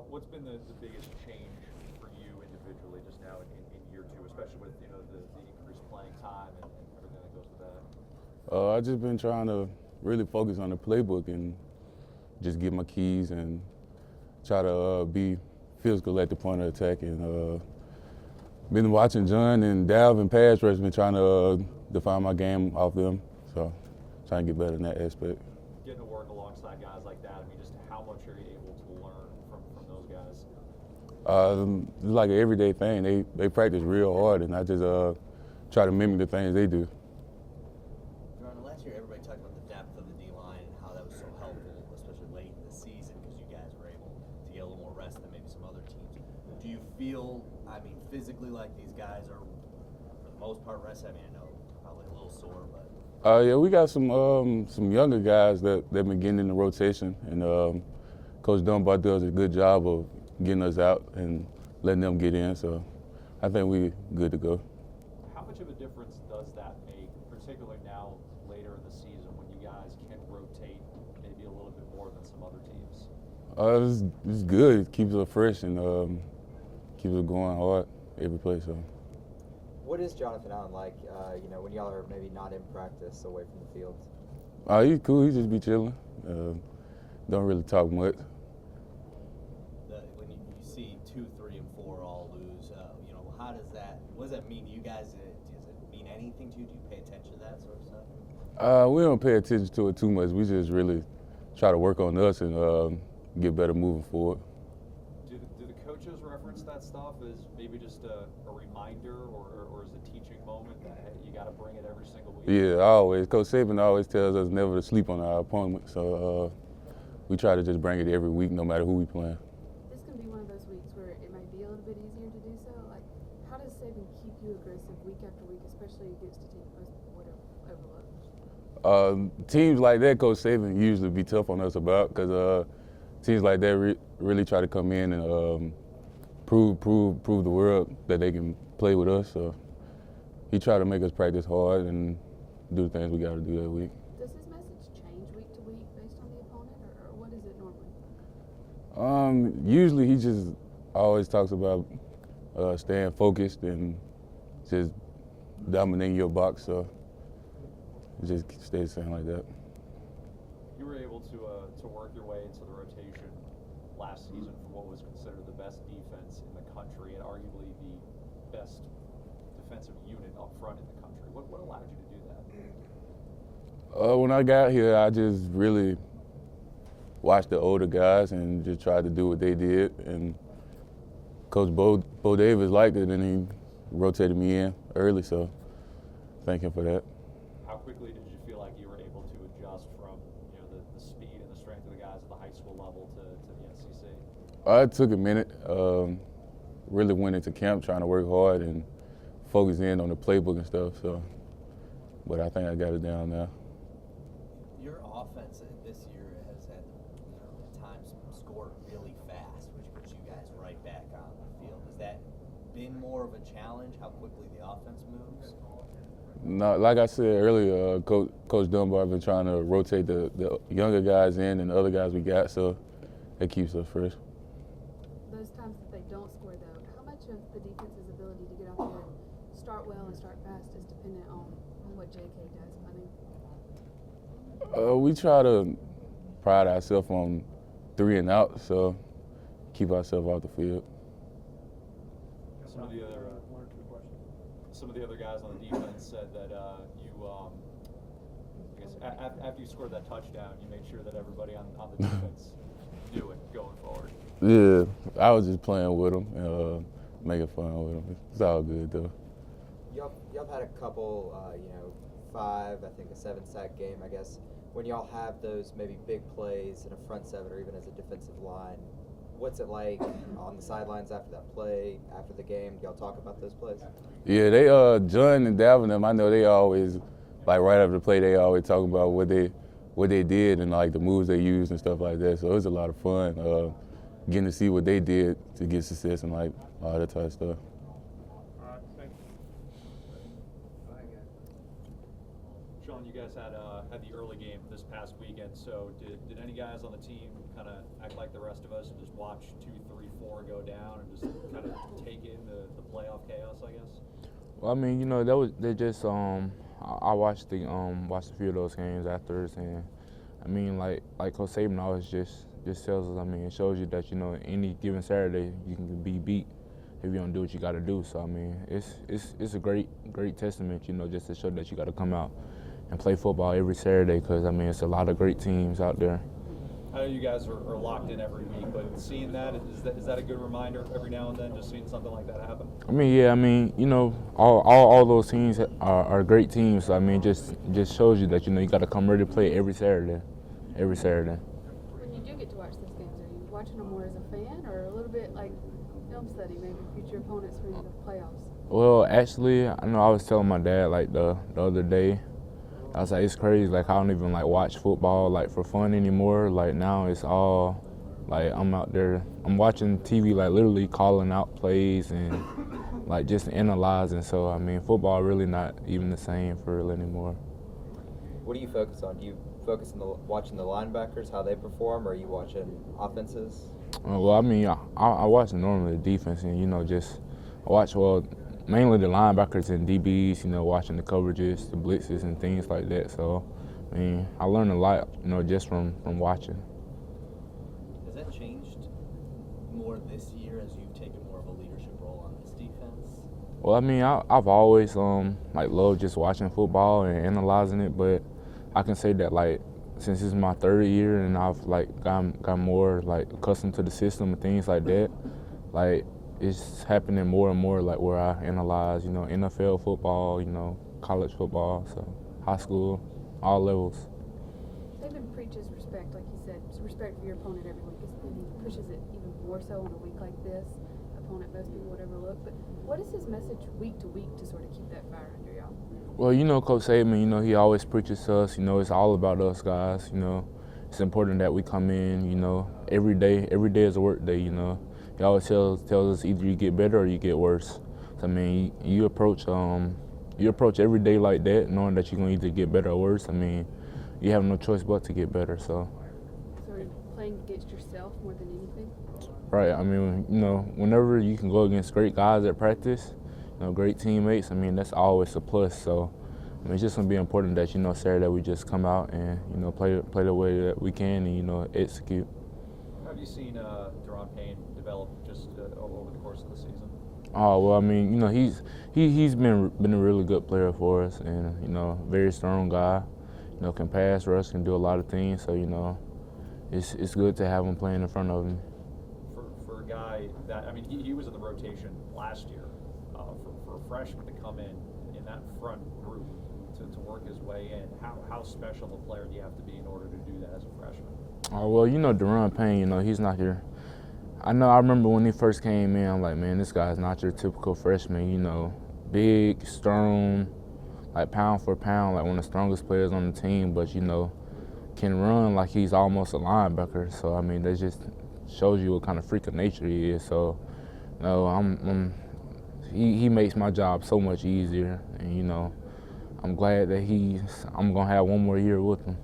What's been the biggest change for you individually just now in year two, especially with the increased playing time and everything that goes with that? I've just been trying to really focus on the playbook and just get my keys and try to be physical at the point of attack. And been watching John and Dav and pass rush, been trying to define my game off them. So trying to get better in that aspect. Getting to work alongside guys like that, I mean, just how much are you able to learn from those guys? It's like an everyday thing. They practice real hard, and I just try to mimic the things they do. Da'Ron, last year everybody talked about the depth of the D-line and how that was so helpful, especially late in the season, because you guys were able to get a little more rest than maybe some other teams. Do you feel, physically like these guys are, for the most part, rested? I know probably a little sore, but. Yeah, we got some younger guys that been getting in the rotation, and Coach Dunbar does a good job of getting us out and letting them get in. So I think we're good to go. How much of a difference does that make, particularly now later in the season when you guys can rotate maybe a little bit more than some other teams? It's good. It keeps us fresh and keeps us going hard every play. So. What is Jonathan Allen like, when y'all are maybe not in practice away from the field? He's cool. He just be chilling. Don't really talk much. When you see 2, 3, and 4 all lose, what does that mean to you guys? Does it mean anything to you? Do you pay attention to that sort of stuff? We don't pay attention to it too much. We just really try to work on us and get better moving forward. Do the coaches reference that stuff as maybe just a reminder or as a teaching moment that hey, you got to bring it every single week? Yeah, always. Coach Saban always tells us never to sleep on our opponent. So we try to just bring it every week no matter who we playing. This can be one of those weeks where it might be a little bit easier to do so. Like, how does Saban keep you aggressive week after week, especially against a team that would overlooked? Teams like that, Coach Saban usually be tough on us about because teams like that really try to come in and prove the world that they can play with us. So he try to make us practice hard and do the things we got to do that week. Does his message change week to week based on the opponent, or what is it normally? Usually he just always talks about staying focused and just dominating your box. So it just stays the same like that. You were able to work your way into the rotation last season for what was considered the best defense in the country and arguably the best defensive unit up front in the country. What allowed you to do that? When I got here, I just really watched the older guys and just tried to do what they did. And Coach Bo Davis liked it, and he rotated me in early, so thank him for that. How quickly did you feel like you were able to adjust from the speed and the strength of the guys at the high school level to the NCC? It took a minute. Really went into camp trying to work hard and focus in on the playbook and stuff. So, but I think I got it down now. Your offense this year has had, at times scored really fast, which puts you guys right back on the field. Has that been more of a challenge, how quickly the offense moves? No, like I said earlier, Coach Dunbar been trying to rotate the younger guys in and the other guys we got, so it keeps us fresh. Those times that they don't score, though, how much of the defense's ability to get out there and start well and start fast is dependent on what JK does? We try to pride ourselves on 3 and out, so keep ourselves off the field. Some of the other guys on the defense said that after you scored that touchdown, you made sure that everybody on the defense knew it going forward. Yeah, I was just playing with them and making fun with them. It's all good though. Y'all had a couple, 5, I think a 7-sack game, I guess. When y'all have those maybe big plays in a front seven or even as a defensive line, what's it like on the sidelines after that play, after the game? Do y'all talk about those plays? Yeah, they John and Davin them, I know they always, like right after the play, they always talk about what they did and like the moves they used and stuff like that. So it was a lot of fun getting to see what they did to get success and like all that type of stuff. Shaun Shaun, you guys had the early game this past weekend. So did any guys on the team kind of act like the rest of us and just watch 2, 3, 4 go down and just kind of take in the playoff chaos, I guess? Well, I mean, they just I watched watched a few of those games afterwards, and I mean, like Coach Saban always just tells us. I mean, it shows you that any given Saturday you can be beat if you don't do what you got to do. So I mean, it's a great testament, just to show that you got to come out and play football every Saturday, because I mean, it's a lot of great teams out there. I know you guys are locked in every week, but seeing that is that a good reminder every now and then, just seeing something like that happen? I mean, yeah, I mean, all those teams are great teams. So I mean, just shows you that you got to come ready to play every Saturday. When you do get to watch those games, are you watching them more as a fan or a little bit like film study, maybe future opponents for the playoffs? Well, actually, I know I was telling my dad like the other day, I was like, it's crazy, like I don't even like watch football like for fun anymore. Like now it's all like I'm out there, I'm watching TV, like literally calling out plays and like just analyzing. So I mean, football really not even the same for real anymore. What do you focus on? Do you focus on watching the linebackers, how they perform, or are you watching offenses? Well, I mean, I watch normally the defense, and just I watch mainly the linebackers and DBs. Watching the coverages, the blitzes, and things like that. So, I mean, I learned a lot, just from watching. Has that changed more this year as you've taken more of a leadership role on this defense? Well, I mean, I've always loved just watching football and analyzing it, but I can say that since it's my third year and I've got more accustomed to the system and things like that, it's happening more and more where I analyze, NFL football, college football, so high school, all levels. Saban preaches respect, like you said, respect for your opponent every week. And he pushes it even more so on a week like this. Opponent most people would overlook. But what is his message week to week to sort of keep that fire under y'all? Well, Coach Saban, he always preaches to us, it's all about us guys, It's important that we come in, every day is a work day, He always tells us either you get better or you get worse. So, I mean, you approach every day like that, knowing that you're going to either get better or worse. I mean, you have no choice but to get better, so. So are you playing against yourself more than anything? Right, I mean, whenever you can go against great guys at practice, great teammates, I mean, that's always a plus. So, I mean, it's just going to be important that, Saturday we just come out and, play the way that we can and, execute. How have you seen Da'Ron Payne develop just over the course of the season? Oh, well, I mean, he's been a really good player for us, and, very strong guy, can pass rush, can do a lot of things. So, it's good to have him playing in front of him. For a guy that, I mean, he was in the rotation last year. For a freshman to come in that front group to work his way in, how special a player do you have to be in order to do that as a freshman? Oh, well, Da'Ron Payne, he's not here. I remember when he first came in, I'm like, man, this guy's not your typical freshman, big, strong, pound for pound, one of the strongest players on the team, but, can run like he's almost a linebacker. So, I mean, that just shows you what kind of freak of nature he is. So, he makes my job so much easier, and, I'm glad that I'm going to have one more year with him.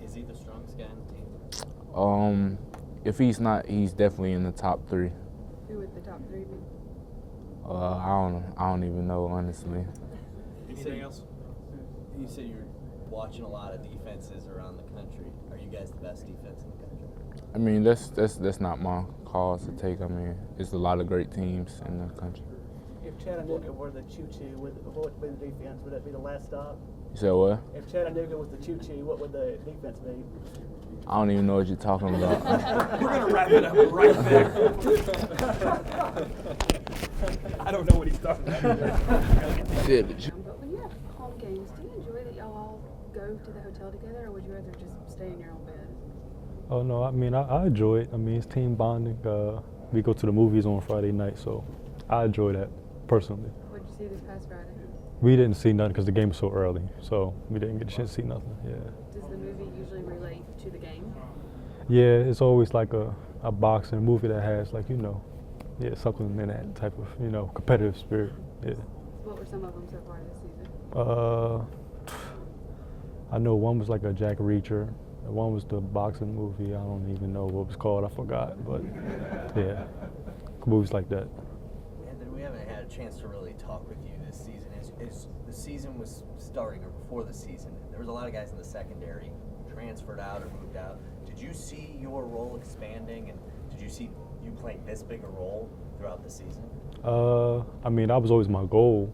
Is he the strongest guy on the team? If he's not, he's definitely in the top 3. Who would the top 3 be? I don't even know, honestly. Anything else? You said you're watching a lot of defenses around the country. Are you guys the best defense in the country? I mean, that's not my cause to take. I mean, it's a lot of great teams in the country. If Chattanooga were the choo-choo, what would be the defense? Would that be the last stop? You said what? If Chattanooga was the choo-choo, what would the defense be? I don't even know what you're talking about. We're going to wrap it up right there. I don't know what he's talking about. But when you have home games, do you enjoy that y'all all go to the hotel together, or would you rather just stay in your own bed? Oh, no, I mean, I enjoy it. I mean, it's team bonding. We go to the movies on Friday night, so I enjoy that personally. What did you see this past Friday? We didn't see nothing because the game was so early, so we didn't get a chance to see nothing. Yeah. Does the movie usually relate to the game? Yeah, it's always like a boxing movie that has something in that type of competitive spirit. Yeah. What were some of them so far this season? I know one was like a Jack Reacher. One was the boxing movie. I don't even know what it was called. I forgot. But yeah, movies like that. Anthony, we haven't had a chance to really talk with you this season. As the season was starting, or before the season, there was a lot of guys in the secondary transferred out or moved out. Did you see your role expanding, and did you see you playing this big a role throughout the season? I mean, that was always my goal,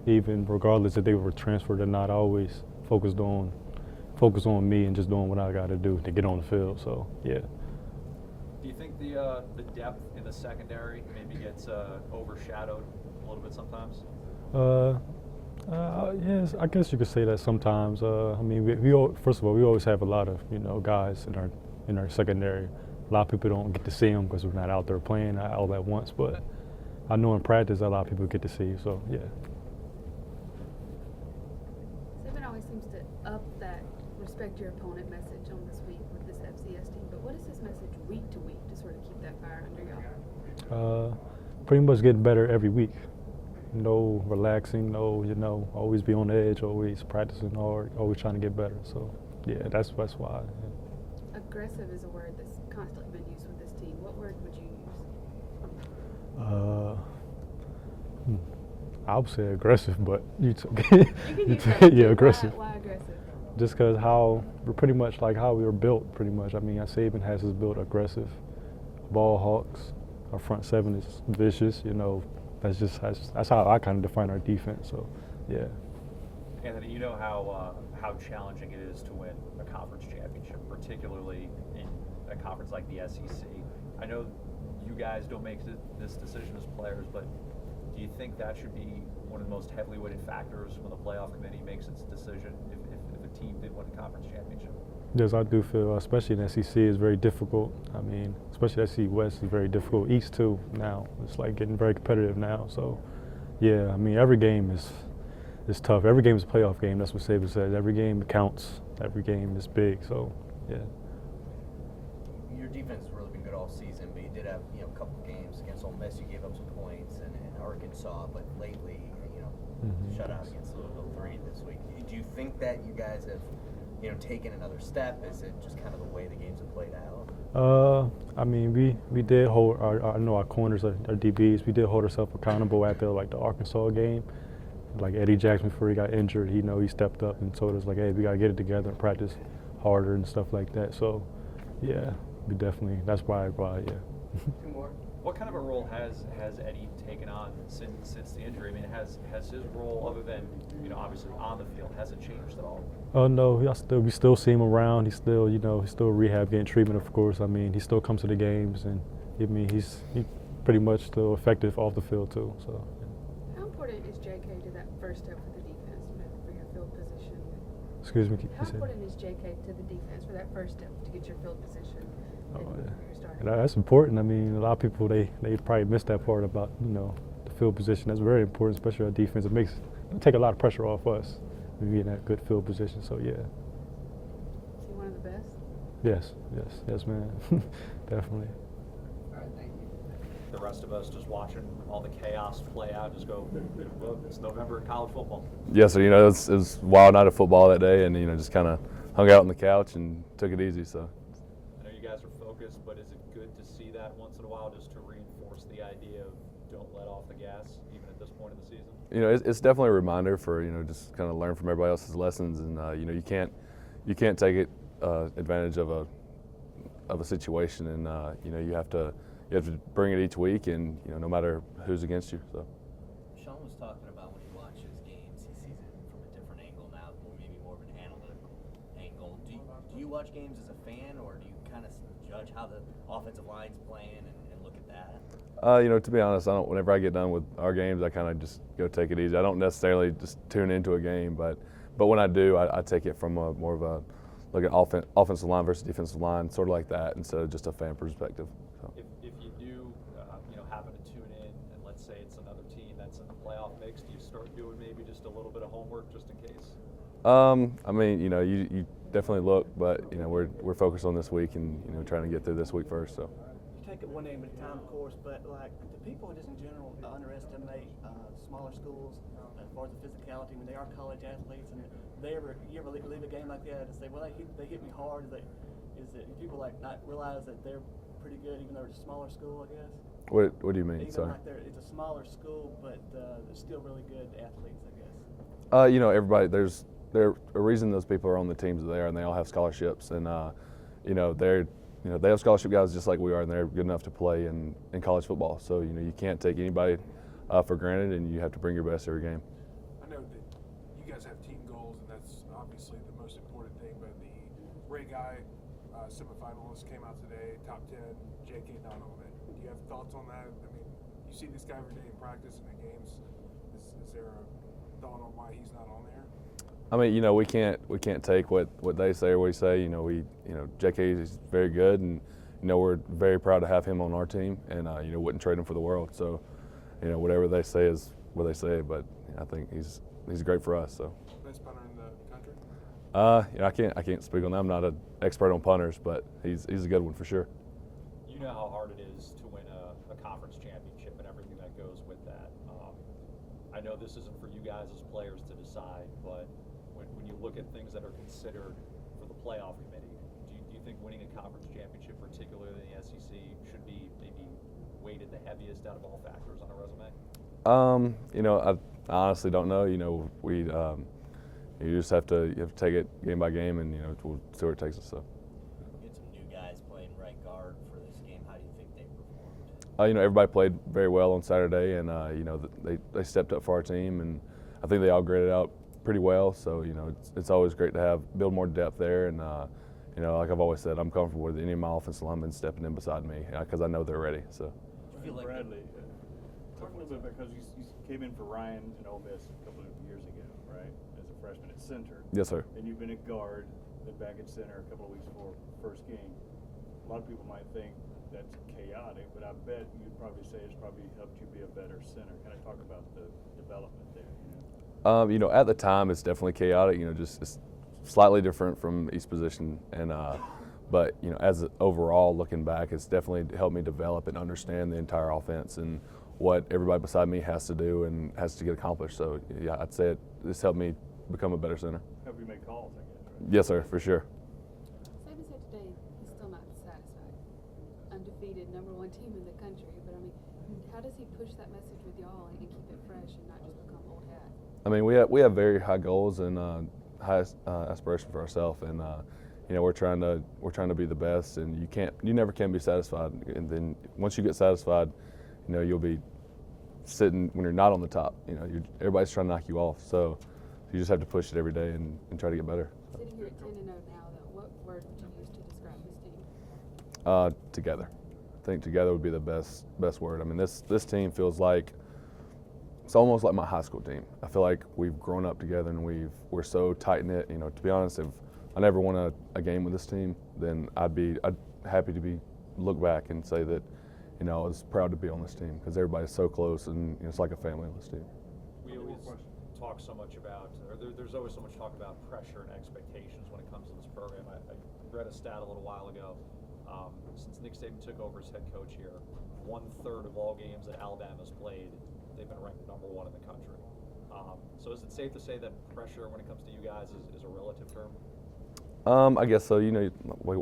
even regardless if they were transferred or not. I always focused on me and just doing what I got to do to get on the field. So yeah. Do you think the depth in the secondary maybe gets overshadowed a little bit sometimes? Yes, I guess you could say that sometimes. I mean, first of all, we always have a lot of guys in our secondary. A lot of people don't get to see them because we're not out there playing all at once. But I know in practice a lot of people get to see. So yeah. Saban always seems to up that respect your opponent message on this week with this FCS team. But what is his message week to week to sort of keep that fire under y'all? Pretty much getting better every week. No relaxing, no, always be on the edge, always practicing hard, always trying to get better. So, yeah, that's why. Yeah. Aggressive is a word that's constantly been used with this team. What word would you use? I would say aggressive, but you You can use that. yeah, aggressive. Why aggressive? Just because we're pretty much like how we were built, pretty much. I mean, Saban has us built aggressive, ball hawks. Our front seven is vicious, That's how I kind of define our defense. So, yeah. Anthony, you know how challenging it is to win a conference championship, particularly in a conference like the SEC. I know you guys don't make this decision as players, but do you think that should be one of the most heavily weighted factors when the playoff committee makes its decision if a team did win a conference championship? Yes, I do feel, especially in SEC, is very difficult. I mean, especially SEC West is very difficult. East too now. It's like getting very competitive now. So, yeah, I mean, every game is tough. Every game is a playoff game. That's what Saban says. Every game counts. Every game is big. So, yeah. Your defense has really been good all season, but you did have a couple games against Ole Miss. You gave up some points, and Arkansas, but lately, shut out against Louisville 3 this week. Do you think that you guys have taken another step? Is it just kind of the way the games have played out? I mean, we did hold our corners, our DBs. We did hold ourselves accountable after the Arkansas game. Like Eddie Jackson, before he got injured, he stepped up and told us like, hey, we gotta get it together and practice harder and stuff like that. So, yeah, we definitely. That's why, yeah. Two more. What kind of a role has Eddie taken on since the injury? I mean, has his role, other than obviously on the field, has it changed at all? Oh no, we still see him around. He's still he's still rehab, getting treatment, of course. I mean, he still comes to the games, and he's pretty much still effective off the field too. So. How important is JK to that first step for the defense for your field position? Excuse me. How important is JK to the defense for that first step to get your field position? That's important. I mean, a lot of people they probably miss that part about the field position. That's very important, especially our defense. It take a lot of pressure off us when we in that good field position. So yeah. Is he one of the best? Yes, man, definitely. All right, thank you. The rest of us just watching all the chaos play out, just go, well, it's November in college football. Yeah, so it was a wild night of football that day, and just kind of hung out on the couch and took it easy. So. I know you guys are focused, but is it good to see that once in a while, just to reinforce the idea of don't let off the gas, even at this point in the season? It's definitely a reminder for just kind of learn from everybody else's lessons, and you can't take it advantage of a situation, and you have to bring it each week, and no matter who's against you. So. Shaun was talking about when he watches games, he sees it from a different angle now, maybe more of an analytical angle. Do you watch games as a fan, or do you kind of judge how the offensive line's playing and look at that? To be honest, whenever I get done with our games, I kind of just go take it easy. I don't necessarily just tune into a game, but when I do, I take it from more of a look at offensive line versus defensive line, sort of like that, instead of just a fan perspective. So. If you do, happen to tune in, and let's say it's another team that's in the playoff mix, do you start doing maybe just a little bit of homework just in case? I mean, you definitely look, but we're focused on this week and trying to get through this week first. So. You take take it one name at a time, of course, but like the people just in general underestimate smaller schools as far as the physicality. I mean, they are college athletes, and you ever leave a game like that and say, well, they hit me hard? Is it people like not realize that they're pretty good even though it's a smaller school, I guess? What do you mean? Even Sorry. like it's a smaller school, but they're still really good athletes, I guess. You know, everybody, there's a reason those people are on the teams there, and they all have scholarships, and you know, they have scholarship guys just like we are, and they're good enough to play in college football. So you know, you can't take anybody for granted, and you have to bring your best every game. I know that you guys have team goals, and that's obviously the most important thing. But the Ray Guy semifinalist came out today, top 10, J.K. not on it. Do you have thoughts on that? I mean, you see this guy every day in practice and in games. Is there a thought on why he's not on there? I mean, you know, we can't take what they say or what we say. You know, J.K. is very good, and you know, we're very proud to have him on our team, and you know, wouldn't trade him for the world. So, you know, whatever they say is what they say, but I think he's great for us. So. Best punter in the country? You know, I can't speak on that. I'm not an expert on punters, but he's a good one for sure. You know how hard it is to win a conference championship and everything that goes with that. I know this isn't for you guys as players to decide, but when you look at things that are considered for the playoff committee, do you think winning a conference championship, particularly in the SEC, should be maybe weighted the heaviest out of all factors on a resume? You know, I honestly don't know. You know, you just have to take it game by game, and you know, we'll see where it takes us. So. You had some new guys playing right guard for this game. How do you think they performed? You know, everybody played very well on Saturday, and you know, they stepped up for our team, and I think they all graded out pretty well. So you know, it's always great to build more depth there, and you know, like I've always said, I'm comfortable with any of my offensive linemen stepping in beside me because I know they're ready. So. I feel like Bradley, talk a little bit because you came in for Ryan in Ole Miss a couple of years ago, right? As a freshman at center. Yes, sir. And you've been at guard, been back at center a couple of weeks before first game. A lot of people might think that's chaotic, but I bet you'd probably say it's probably helped you be a better center. Kind of talk about the development there. You know, at the time it's definitely chaotic. You know, just it's slightly different from each position, and but you know, as overall looking back, it's definitely helped me develop and understand the entire offense and what everybody beside me has to do and has to get accomplished. So yeah, I'd say this helped me become a better center. Help you make calls, I guess, right? Yes, sir, for sure. Saban said today he's still not satisfied. Undefeated, #1 team in the country. But I mean, how does he push that message with y'all and keep it fresh and not just become old hat? I mean, we have very high goals and high aspiration for ourselves, and you know, we're trying to be the best, and you never can be satisfied. And then once you get satisfied, you know, you'll be sitting when you're not on the top. You know, everybody's trying to knock you off, so you just have to push it every day and try to get better. Sitting here at 10-0 now, though, what word would you use to describe this team? Together. I think together would be the best word. I mean, this team feels like it's almost like my high school team. I feel like we've grown up together and we're so tight knit. You know, to be honest, if I never won a game with this team, then I'd happy to look back and say that, you know, I was proud to be on this team because everybody's so close and you know, it's like a family on this team. We always talk so much about, or there's always so much talk about pressure and expectations when it comes to this program. I read a stat a little while ago. Since Nick Saban took over as head coach here, 1/3 of all games that Alabama's played, they've been ranked #1 in the country. So is it safe to say that pressure when it comes to you guys is a relative term? I guess so. You know,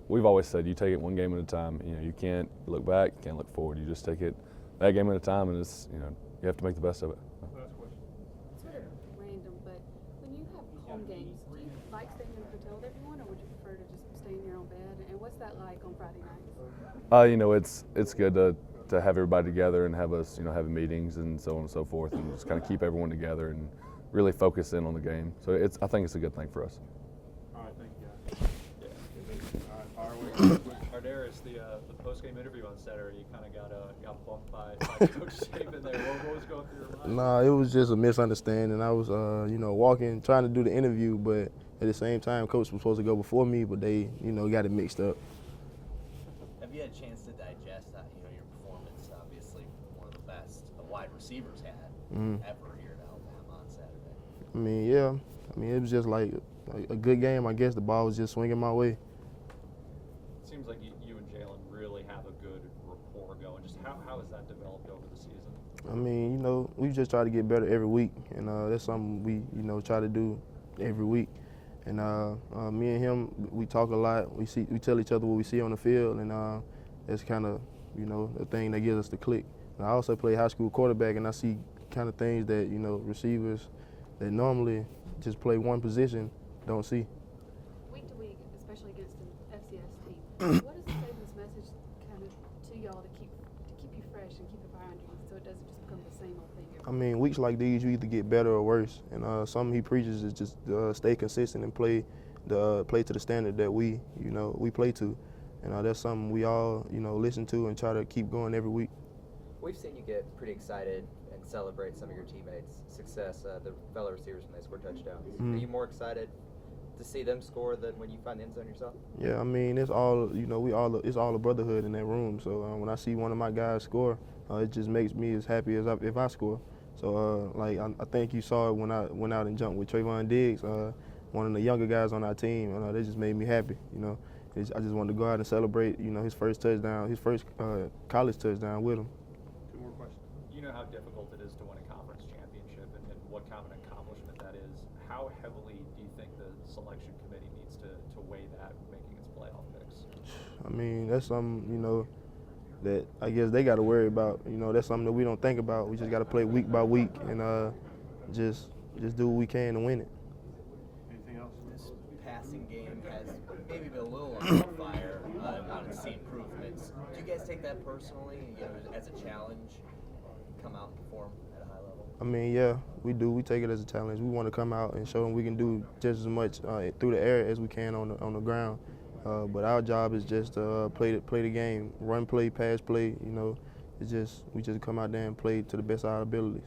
we've always said you take it one game at a time. You know, you can't look back, you can't look forward. You just take it that game at a time, and it's, you know, you have to make the best of it. Last question. Sort of random, but when you have home games, do you like staying in a hotel with everyone, or would you prefer to just stay in your own bed? And what's that like on Friday nights? You know, it's good to have everybody together and have us, you know, having meetings and so on and so forth, and just kind of keep everyone together and really focus in on the game. So I think it's a good thing for us. All right, thank you, guys. Yeah. All right, fire away. ArDarius, the post-game interview on Saturday, you kind of got bumped by Coach Saban there. What was going through your mind? Nah, it was just a misunderstanding. I was, you know, walking, trying to do the interview, but at the same time, Coach was supposed to go before me, but they, you know, got it mixed up. Have you had a chance to digest that? You know, your performance, obviously one of the best wide receivers had ever here at Alabama on Saturday. I mean, yeah. I mean, it was just like a good game. I guess the ball was just swinging my way. It seems like you and Jalen really have a good rapport I mean, you know, we just try to get better every week, and that's something we, you know, try to do every week. And me and him, we talk a lot. We tell each other what we see on the field, and that's kind of, you know, the thing that gives us the click. And I also play high school quarterback, and I see kind of things that, you know, receivers that normally just play one position don't see. Week to week, especially against an FCS team, what is the Saban's message kind of to y'all to keep you fresh and keep the fire under you so it doesn't just become the same old thing every I mean, weeks like these, you either get better or worse. And something he preaches is just stay consistent and play to the standard that we play to. And that's something we all, you know, listen to and try to keep going every week. We've seen you get pretty excited and celebrate some of your teammates' success, the fellow receivers when they score touchdowns. Mm-hmm. Are you more excited to see them score than when you find the end zone yourself? Yeah, I mean, it's all, you know, it's all a brotherhood in that room. So when I see one of my guys score, it just makes me as happy as if I score. So like I think you saw it when I went out and jumped with Trayvon Diggs, one of the younger guys on our team. That just made me happy. You know, I just wanted to go out and celebrate. You know, his first touchdown, his first college touchdown with him. Two more questions. You know how difficult it is to win a conference championship and what kind of an accomplishment that is. How heavily do you think the selection committee needs to weigh that when making its playoff picks? I mean, that's something, you know, that I guess they got to worry about. You know, that's something that we don't think about. We just got to play week by week and just do what we can to win it. Anything else? This passing game has maybe been a little on fire, not to see improvements. Do you guys take that personally, you know, as a challenge, come out and perform at a high level? I mean, yeah, we do. We take it as a challenge. We want to come out and show them we can do just as much through the air as we can on the ground. But our job is just to play the game, run play, pass play. You know, we just come out there and play to the best of our abilities.